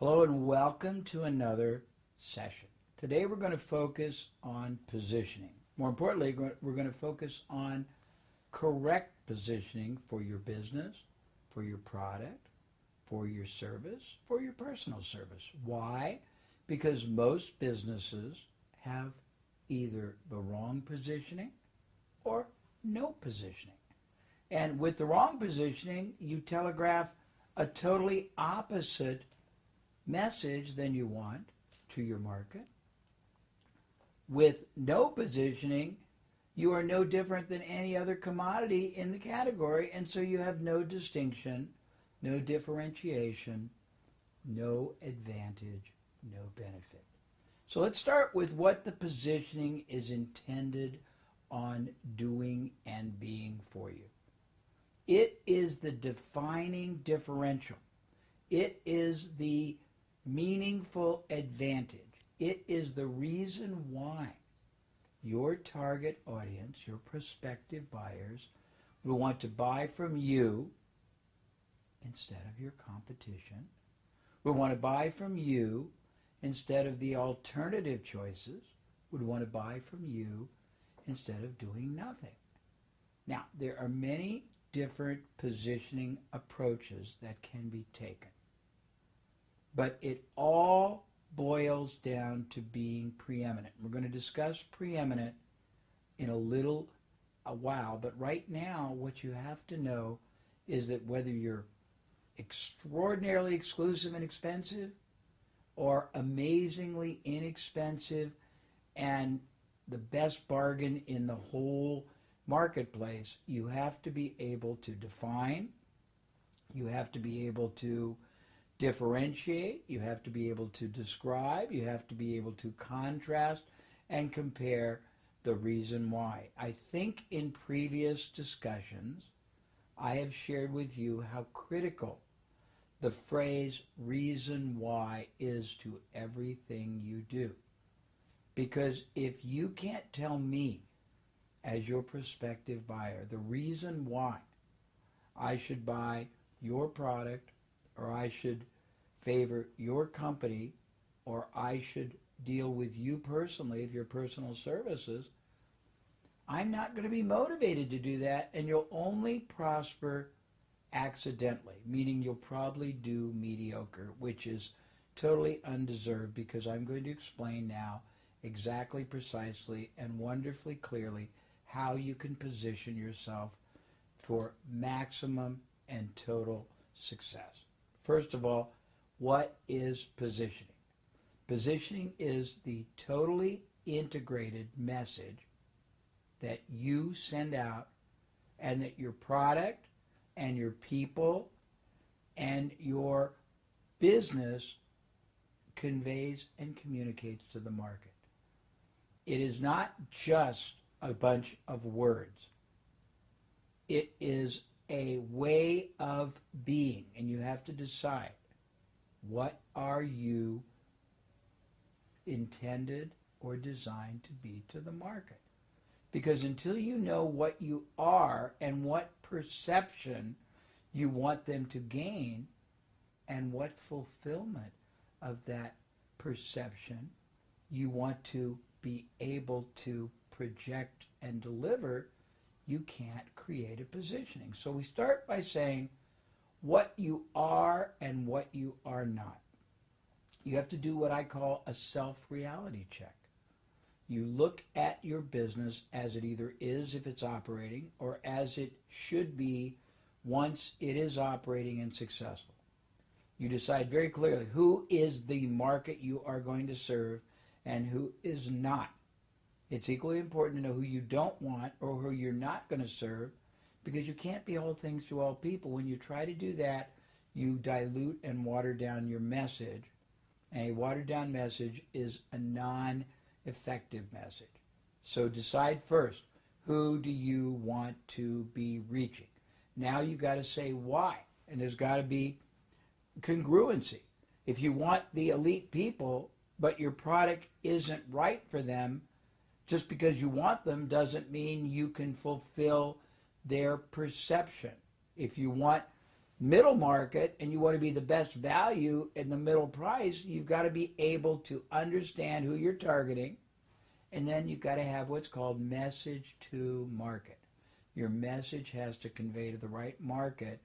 Hello and welcome to another session. Today we're going to focus on positioning. More importantly, we're going to focus on correct positioning for your business, for your product, for your service, for your personal service. Why? Because most businesses have either the wrong positioning or no positioning. And with the wrong positioning, you telegraph a totally opposite message than you want to your market. With no positioning, you are no different than any other commodity in the category, and so you have no distinction, no differentiation, no advantage, no benefit. So let's start with what the positioning is intended on doing and being for you. It is the defining differential. It is the meaningful advantage. It is the reason why your target audience, your prospective buyers, will want to buy from you instead of your competition, will want to buy from you instead of the alternative choices, would want to buy from you instead of doing nothing. Now, there are many different positioning approaches that can be taken, but it all boils down to being preeminent. We're going to discuss preeminent in a while, but right now what you have to know is that whether you're extraordinarily exclusive and expensive or amazingly inexpensive and the best bargain in the whole marketplace, you have to be able to define, you have to be able to differentiate, you have to be able to describe, you have to be able to contrast and compare the reason why. I think in previous discussions I have shared with you how critical the phrase reason why is to everything you do. Because if you can't tell me as your prospective buyer the reason why I should buy your product, or I should favor your company, or I should deal with you personally of your personal services, I'm not going to be motivated to do that, and you'll only prosper accidentally, meaning you'll probably do mediocre, which is totally undeserved, because I'm going to explain now exactly, precisely, and wonderfully clearly how you can position yourself for maximum and total success. First of all, what is positioning? Positioning is the totally integrated message that you send out and that your product and your people and your business conveys and communicates to the market. It is not just a bunch of words. It is a way of being, and you have to decide, what are you intended or designed to be to the market? Because until you know what you are and what perception you want them to gain and what fulfillment of that perception you want to be able to project and deliver, you can't create a positioning. So we start by saying what you are and what you are not. You have to do what I call a self-reality check. You look at your business as it either is if it's operating, or as it should be once it is operating and successful. You decide very clearly who is the market you are going to serve and who is not. It's equally important to know who you don't want or who you're not going to serve, because you can't be all things to all people. When you try to do that, you dilute and water down your message, and a watered down message is a non-effective message. So decide first, who do you want to be reaching? Now you've got to say why, and there's got to be congruency. If you want the elite people, but your product isn't right for them, just because you want them doesn't mean you can fulfill their perception. If you want middle market and you want to be the best value in the middle price, you've got to be able to understand who you're targeting, and then you've got to have what's called message to market. Your message has to convey to the right market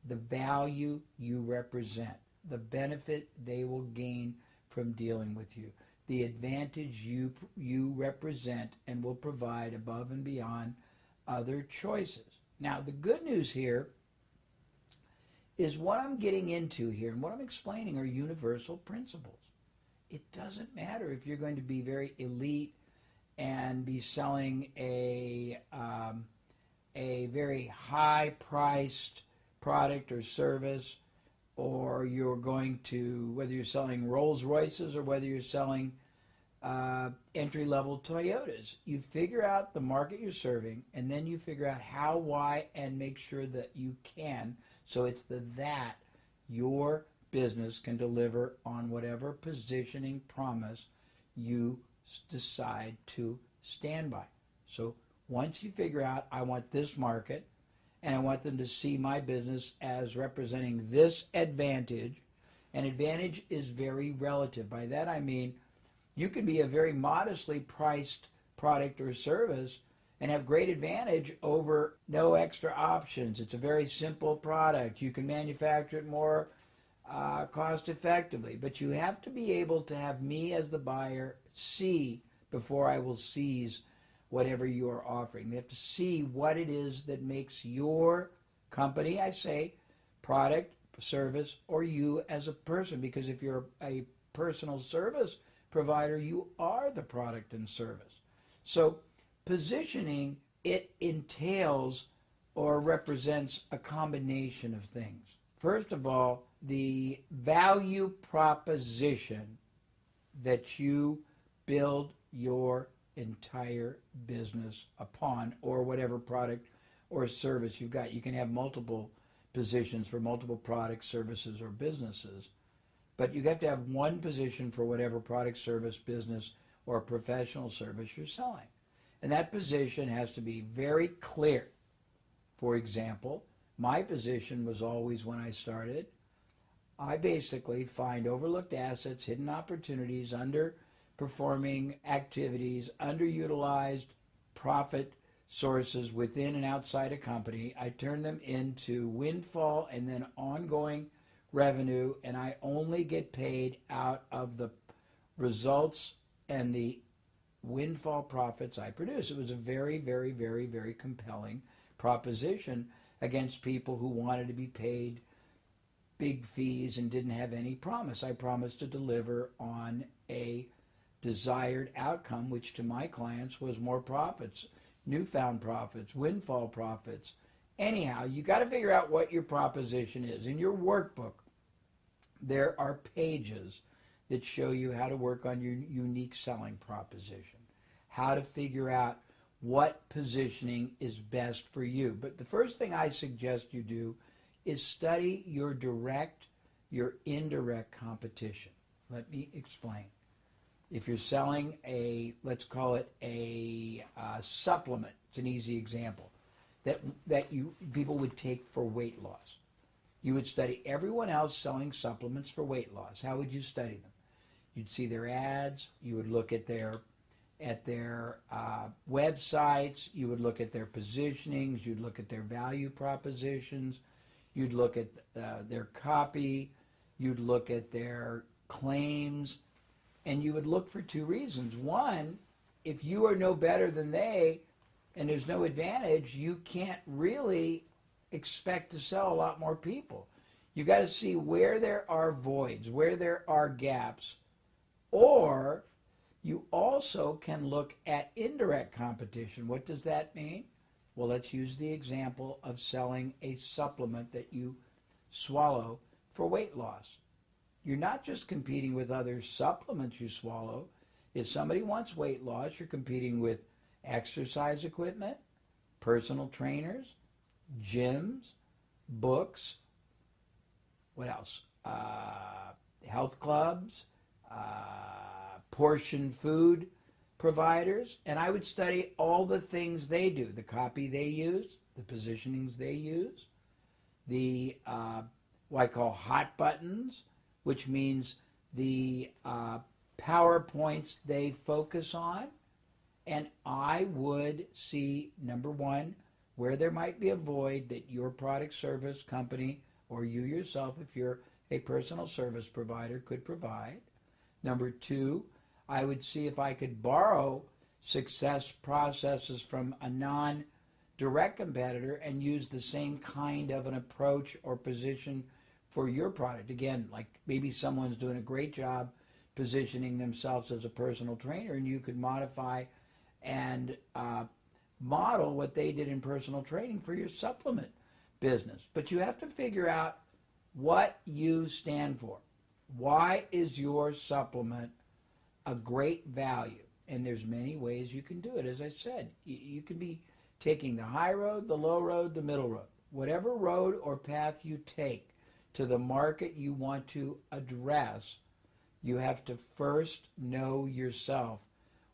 the value you represent, the benefit they will gain from dealing with you, the advantage you represent and will provide above and beyond other choices. Now, the good news here is what I'm getting into here and what I'm explaining are universal principles. It doesn't matter if you're going to be very elite and be selling a very high-priced product or service, or you're going to, whether you're selling Rolls Royces or whether you're selling entry-level Toyotas. You figure out the market you're serving, and then you figure out how, why, and make sure that you can. So it's that your business can deliver on whatever positioning promise you decide to stand by. So once you figure out, I want this market, and I want them to see my business as representing this advantage, and advantage is very relative. By that I mean you could be a very modestly priced product or service and have great advantage over no extra options. It's a very simple product. You can manufacture it more cost effectively, but you have to be able to have me as the buyer see before I will seize whatever you are offering. They have to see what it is that makes your company, I say, product, service, or you as a person, because if you're a personal service provider, you are the product and service. So positioning, it entails or represents a combination of things. First of all, the value proposition that you build your entire business upon, or whatever product or service you've got. You can have multiple positions for multiple products, services, or businesses, but you have to have one position for whatever product, service, business, or professional service you're selling. And that position has to be very clear. For example, my position was always, when I started, I basically find overlooked assets, hidden opportunities, underperforming activities, underutilized profit sources within and outside a company. I turn them into windfall and then ongoing revenue, and I only get paid out of the results and the windfall profits I produce. It was a very, very, very, very compelling proposition against people who wanted to be paid big fees and didn't have any promise. I promised to deliver on a desired outcome, which to my clients was more profits, newfound profits, windfall profits. Anyhow, you got to figure out what your proposition is. In your workbook, there are pages that show you how to work on your unique selling proposition, how to figure out what positioning is best for you. But the first thing I suggest you do is study your direct, your indirect competition. Let me explain. If you're selling let's call it a supplement, it's an easy example, that people would take for weight loss. You would study everyone else selling supplements for weight loss. How would you study them? You'd see their ads. You would look at their websites. You would look at their positionings. You'd look at their value propositions. You'd look at their copy. You'd look at their claims. And you would look for two reasons. One, if you are no better than they and there's no advantage, you can't really expect to sell a lot more people. You got to see where there are voids, where there are gaps, or you also can look at indirect competition. What does that mean? Well, let's use the example of selling a supplement that you swallow for weight loss. You're not just competing with other supplements you swallow. If somebody wants weight loss, you're competing with exercise equipment, personal trainers, gyms, books, what else? Health clubs, portion food providers. And I would study all the things they do, the copy they use, the positionings they use, the what I call hot buttons, which means the PowerPoints they focus on, and I would see, number one, where there might be a void that your product, service, company, or you yourself, if you're a personal service provider, could provide. Number two, I would see if I could borrow success processes from a non-direct competitor and use the same kind of an approach or position for your product. Again, like maybe someone's doing a great job positioning themselves as a personal trainer, and you could modify and model what they did in personal training for your supplement business. But you have to figure out what you stand for. Why is your supplement a great value? And there's many ways you can do it. As I said, you can be taking the high road, the low road, the middle road. Whatever road or path you take to the market you want to address, you have to first know yourself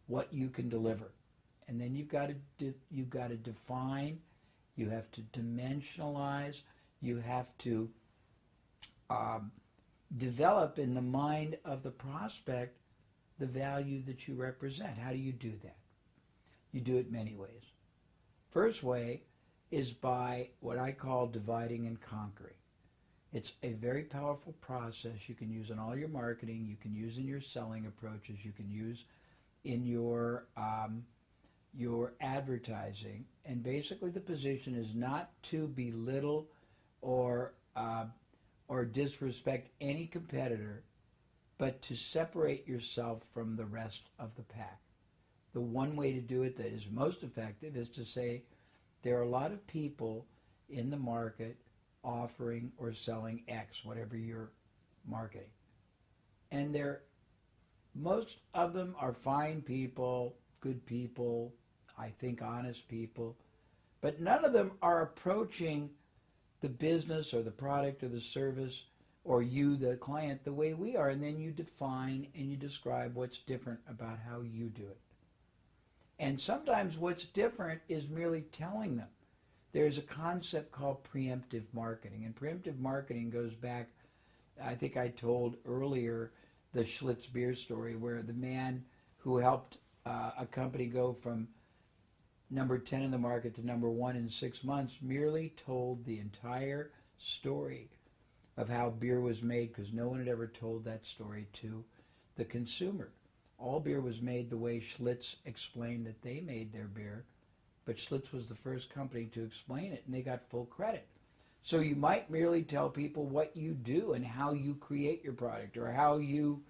what you can deliver. And then you've got to define, you have to dimensionalize, you have to develop in the mind of the prospect the value that you represent. How do you do that? You do it many ways. First way is by what I call dividing and conquering. It's a very powerful process you can use in all your marketing, you can use in your selling approaches, you can use in your advertising. And basically the position is not to belittle or disrespect any competitor, but to separate yourself from the rest of the pack. The one way to do it that is most effective is to say there are a lot of people in the market offering or selling X, whatever you're marketing. And most of them are fine people, good people, I think honest people, but none of them are approaching the business or the product or the service or you, the client, the way we are. And then you define and you describe what's different about how you do it. And sometimes what's different is merely telling them. There's a concept called preemptive marketing. And preemptive marketing goes back, I think I told earlier, the Schlitz beer story where the man who helped a company go from number 10 in the market to number 1 in 6 months merely told the entire story of how beer was made, because no one had ever told that story to the consumer. All beer was made the way Schlitz explained that they made their beer, but Schlitz was the first company to explain it, and they got full credit. So you might merely tell people what you do and how you create your product, or how you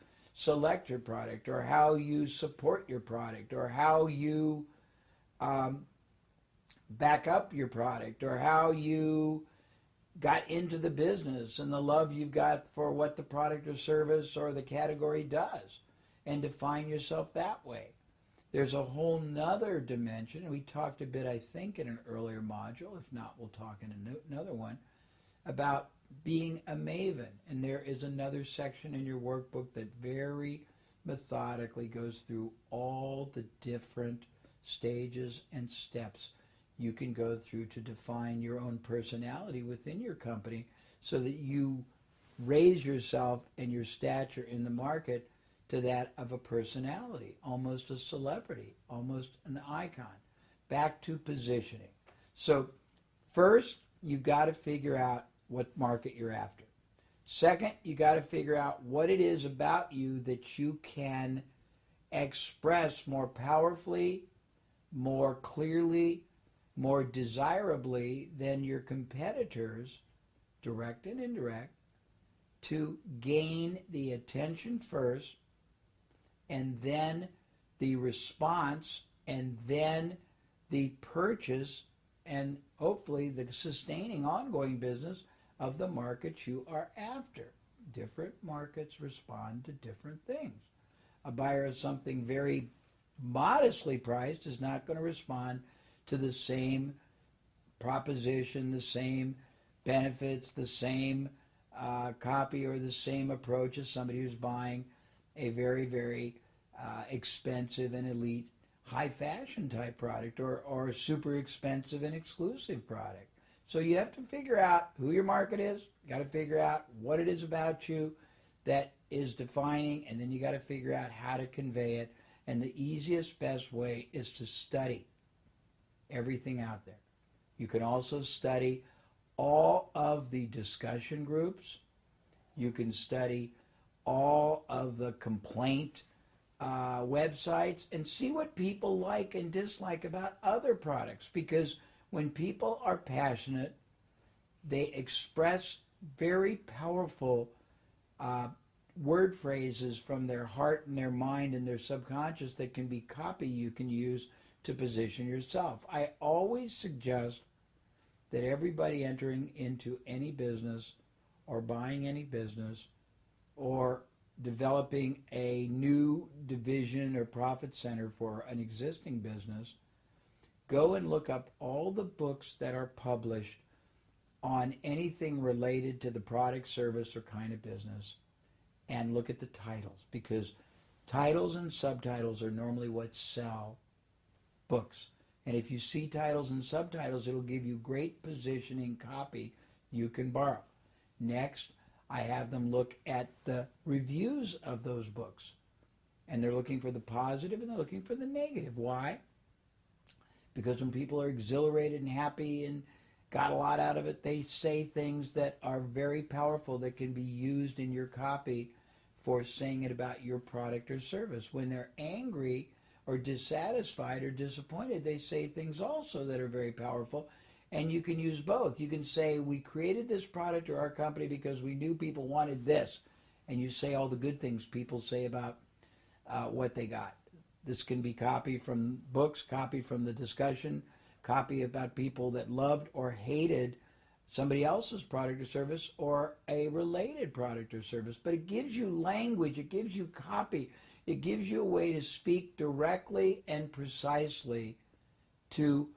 select your product, or how you support your product, or how you back up your product, or how you got into the business and the love you've got for what the product or service or the category does, and define yourself that way. There's a whole nother dimension, and we talked a bit, I think, in an earlier module, if not, we'll talk in another one, about being a maven. And there is another section in your workbook that very methodically goes through all the different stages and steps you can go through to define your own personality within your company so that you raise yourself and your stature in the market to that of a personality, almost a celebrity, almost an icon. Back to positioning. So first, you've got to figure out what market you're after. Second, you've got to figure out what it is about you that you can express more powerfully, more clearly, more desirably than your competitors, direct and indirect, to gain the attention first, and then the response, and then the purchase, and hopefully the sustaining ongoing business of the market you are after. Different markets respond to different things. A buyer of something very modestly priced is not going to respond to the same proposition, the same benefits, the same copy, or the same approach as somebody who's buying a very, very expensive and elite high fashion type product, or a super expensive and exclusive product. So you have to figure out who your market is, got to figure out what it is about you that is defining, and then you got to figure out how to convey it. And the easiest, best way is to study everything out there. You can also study all of the discussion groups. You can study all of the complaint websites and see what people like and dislike about other products, because when people are passionate, they express very powerful word phrases from their heart and their mind and their subconscious that can be copy you can use to position yourself. I always suggest that everybody entering into any business or buying any business or developing a new division or profit center for an existing business, go and look up all the books that are published on anything related to the product, service, or kind of business, and look at the titles, because titles and subtitles are normally what sell books. And if you see titles and subtitles, it'll give you great positioning copy you can borrow. Next, I have them look at the reviews of those books. And they're looking for the positive and they're looking for the negative. Why? Because when people are exhilarated and happy and got a lot out of it, they say things that are very powerful that can be used in your copy for saying it about your product or service. When they're angry or dissatisfied or disappointed, they say things also that are very powerful, and you can use both. You can say, we created this product or our company because we knew people wanted this, and you say all the good things people say about what they got. This can be copy from books, copy from the discussion, copy about people that loved or hated somebody else's product or service or a related product or service. But it gives you language, it gives you copy, it gives you a way to speak directly and precisely to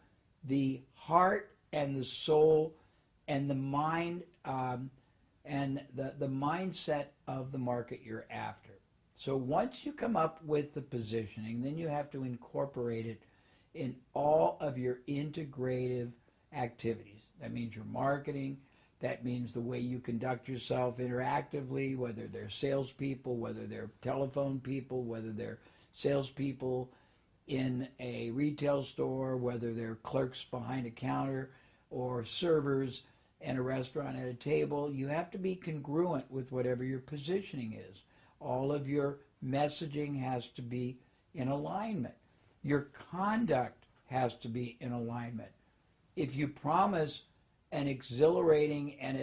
the heart and the soul and the mind and the mindset of the market you're after. So once you come up with the positioning, then you have to incorporate it in all of your integrative activities. That means your marketing. That means the way you conduct yourself interactively, whether they're salespeople, whether they're telephone people, whether they're salespeople in a retail store, whether they're clerks behind a counter or servers in a restaurant at a table. You have to be congruent with whatever your positioning is. All of your messaging has to be in alignment. Your conduct has to be in alignment. If you promise an exhilarating and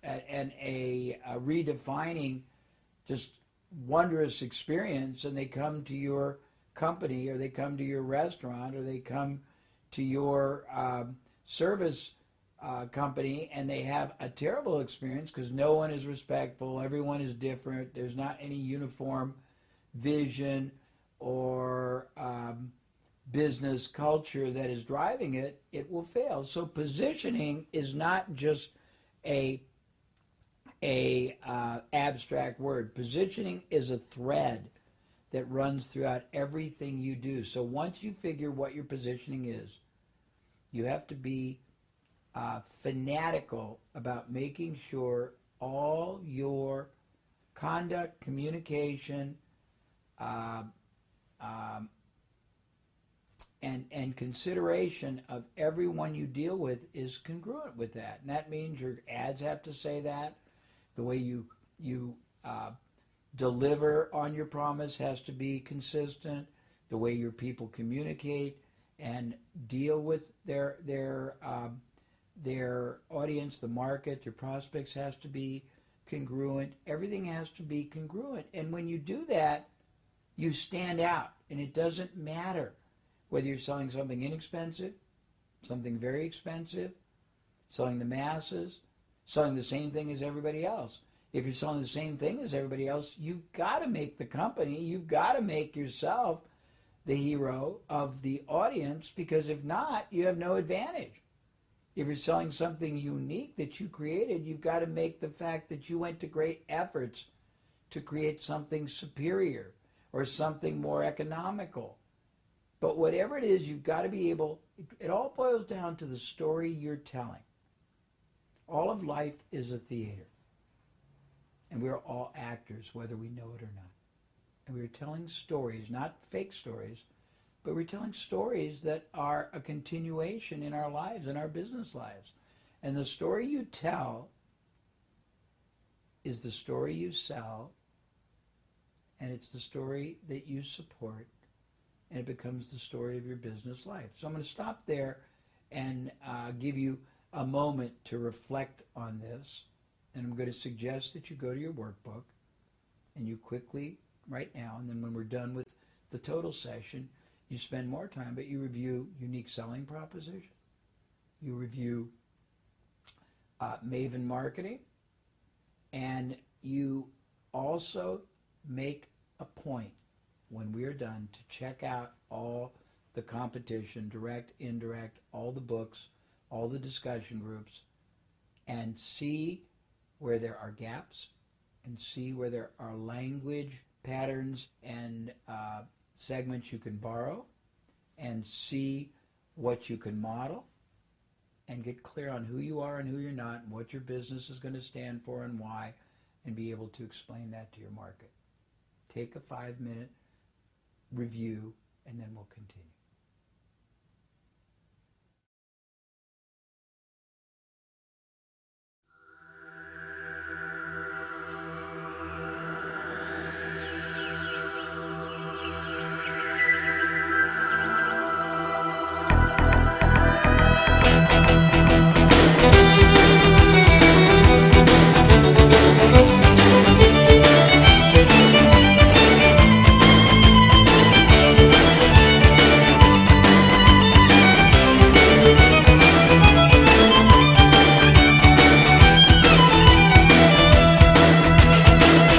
a redefining, just wondrous experience, and they come to your company or they come to your restaurant or they come to your service company and they have a terrible experience because no one is respectful, everyone is different, there's not any uniform vision or business culture that is driving it, it will fail. So positioning is not just a abstract word. Positioning is a thread that runs throughout everything you do. So once you figure what your positioning is, you have to be fanatical about making sure all your conduct, communication, and consideration of everyone you deal with is congruent with that. And that means your ads have to say that. The way you deliver on your promise has to be consistent. The way your people communicate and deal with their audience, the market, their prospects has to be congruent. Everything has to be congruent. And when you do that, you stand out. And it doesn't matter whether you're selling something inexpensive, something very expensive, selling the masses, selling the same thing as everybody else. If you're selling the same thing as everybody else, you've got to make the company, you've got to make yourself the hero of the audience, because if not, you have no advantage. If you're selling something unique that you created, you've got to make the fact that you went to great efforts to create something superior or something more economical. But whatever it is, you've got to be able, it all boils down to the story you're telling. All of life is a theater. And we're all actors, whether we know it or not. And we're telling stories, not fake stories, but we're telling stories that are a continuation in our lives, in our business lives. And the story you tell is the story you sell, and it's the story that you support, and it becomes the story of your business life. So I'm going to stop there and give you a moment to reflect on this. And I'm going to suggest that you go to your workbook and you quickly, right now, and then when we're done with the total session, you spend more time, but you review unique selling proposition. You review Maven marketing, and you also make a point when we are done to check out all the competition, direct, indirect, all the books, all the discussion groups, and see where there are gaps and see where there are language patterns and segments you can borrow, and see what you can model, and get clear on who you are and who you're not, and what your business is going to stand for and why, and be able to explain that to your market. Take a 5-minute review, and then we'll continue.